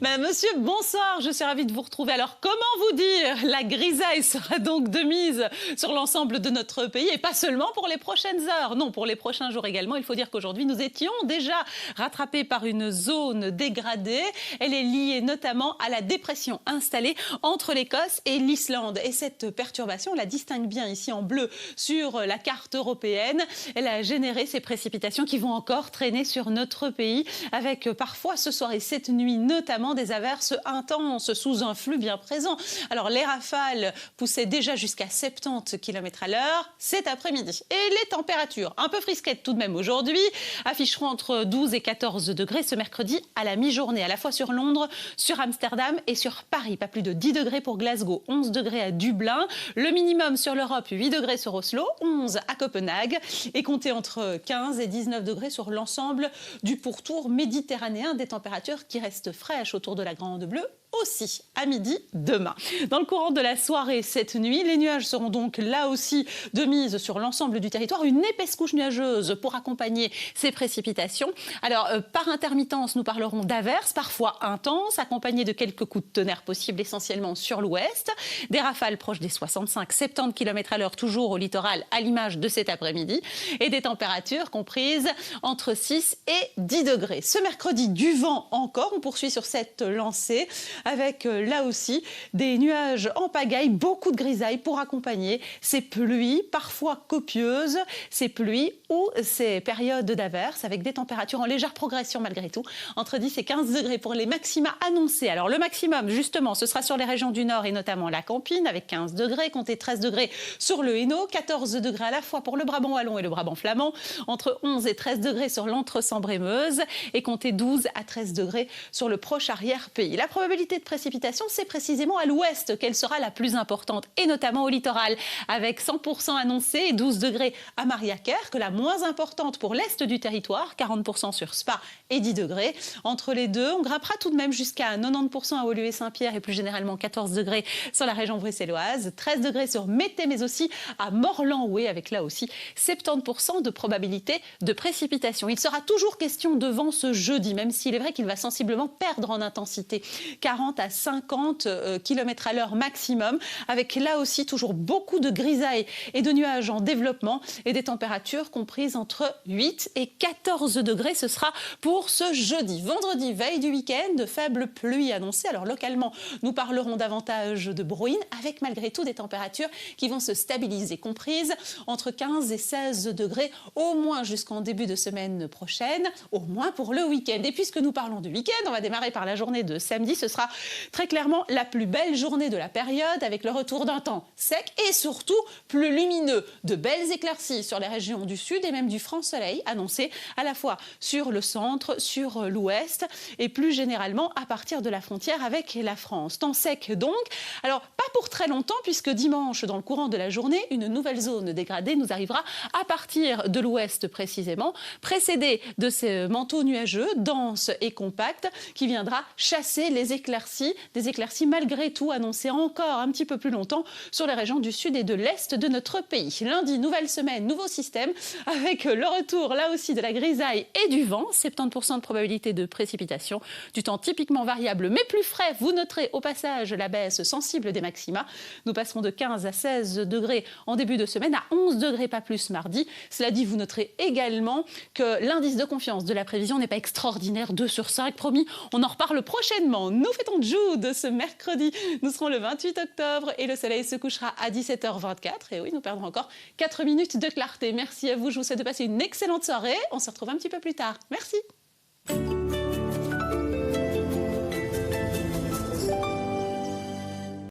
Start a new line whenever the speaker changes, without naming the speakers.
Monsieur, bonsoir, je suis ravie de vous retrouver. Alors, comment vous dire? La grisaille sera donc de mise sur l'ensemble de notre pays et pas seulement pour les prochaines heures. Non, pour les prochains jours également. Il faut dire qu'aujourd'hui, nous étions déjà rattrapés par une zone dégradée. Elle est liée notamment à la dépression installée entre l'Écosse et l'Islande. Et cette perturbation, on la distingue bien ici en bleu sur la carte européenne. Elle a généré ces précipitations qui vont encore traîner sur notre pays avec parfois ce soir et cette nuit notamment des averses intenses sous un flux bien présent. Alors les rafales poussaient déjà jusqu'à 70 km à l'heure cet après-midi. Et les températures, un peu frisquettes tout de même aujourd'hui, afficheront entre 12 et 14 degrés ce mercredi à la mi-journée, à la fois sur Londres, sur Amsterdam et sur Paris. Pas plus de 10 degrés pour Glasgow, 11 degrés à Dublin. Le minimum sur l'Europe, 8 degrés sur Oslo, 11 à Copenhague et comptez entre 15 et 19 degrés sur l'ensemble du pourtour méditerranéen, des températures qui restent fraîches autour de la Grande Bleue aussi à midi demain. Dans le courant de la soirée cette nuit, les nuages seront donc là aussi de mise sur l'ensemble du territoire. Une épaisse couche nuageuse pour accompagner ces précipitations. Alors, par intermittence, nous parlerons d'averses, parfois intenses, accompagnées de quelques coups de tonnerre possibles essentiellement sur l'ouest. Des rafales proches des 65-70 km à l'heure, toujours au littoral, à l'image de cet après-midi. Et des températures comprises entre 6 et 10 degrés. Ce mercredi, du vent encore. On poursuit sur cette lancée avec là aussi des nuages en pagaille, beaucoup de grisailles pour accompagner ces pluies parfois copieuses, ces pluies ou ces périodes d'averses avec des températures en légère progression malgré tout, entre 10 et 15 degrés pour les maxima annoncés. Alors le maximum justement ce sera sur les régions du nord et notamment la Campine avec 15 degrés, comptez 13 degrés sur le Hainaut, 14 degrés à la fois pour le Brabant wallon et le Brabant flamand, entre 11 et 13 degrés sur l'Entre-Sambre-et-Meuse et comptez 12 à 13 degrés sur le proche arrière-pays. La probabilité de précipitation, c'est précisément à l'ouest qu'elle sera la plus importante, et notamment au littoral, avec 100% annoncé et 12 degrés à Mariaker, que la moins importante pour l'est du territoire, 40% sur Spa et 10 degrés. Entre les deux, on grimpera tout de même jusqu'à 90% à Woluwe et Saint-Pierre et plus généralement 14 degrés sur la région bruxelloise, 13 degrés sur Mété, mais aussi à Morlan-Oué, avec là aussi 70% de probabilité de précipitation. Il sera toujours question de vent ce jeudi, même s'il est vrai qu'il va sensiblement perdre en intensité. 40 à 50 km à l'heure maximum, avec là aussi toujours beaucoup de grisailles et de nuages en développement et des températures comprises entre 8 et 14 degrés. Ce sera pour ce jeudi. Vendredi, veille du week-end, de faibles pluies annoncées. Alors localement, nous parlerons davantage de bruine, avec malgré tout des températures qui vont se stabiliser, comprises entre 15 et 16 degrés, au moins jusqu'en début de semaine prochaine, au moins pour le week-end. Et puisque nous parlons de week-end, on va démarrer par la journée de samedi. Ce sera très clairement la plus belle journée de la période, avec le retour d'un temps sec et surtout plus lumineux. De belles éclaircies sur les régions du sud et même du franc soleil annoncé à la fois sur le centre, sur l'ouest et plus généralement à partir de la frontière avec la France. Temps sec donc, alors pas pour très longtemps puisque dimanche, dans le courant de la journée, une nouvelle zone dégradée nous arrivera à partir de l'ouest précisément, précédée de ces manteaux nuageux, denses et compacts, qui viendra chasser les éclaircies, des éclaircies malgré tout annoncées encore un petit peu plus longtemps sur les régions du sud et de l'est de notre pays. Lundi, nouvelle semaine, nouveau système, avec le retour là aussi de la grisaille et du vent, 70% de probabilité de précipitation, du temps typiquement variable mais plus frais. Vous noterez au passage la baisse sensible des maxima. Nous passerons de 15 à 16 degrés en début de semaine, à 11 degrés pas plus mardi. Cela dit, vous noterez également que l'indice de confiance de la prévision n'est pas extraordinaire, 2 sur 5, promis, on en reparle prochainement. Nous fêtons Jude ce mercredi. Nous serons le 28 octobre et le soleil se couchera à 17h24. Et oui, nous perdrons encore 4 minutes de clarté. Merci à vous. Je vous souhaite de passer une excellente soirée. On se retrouve un petit peu plus tard. Merci.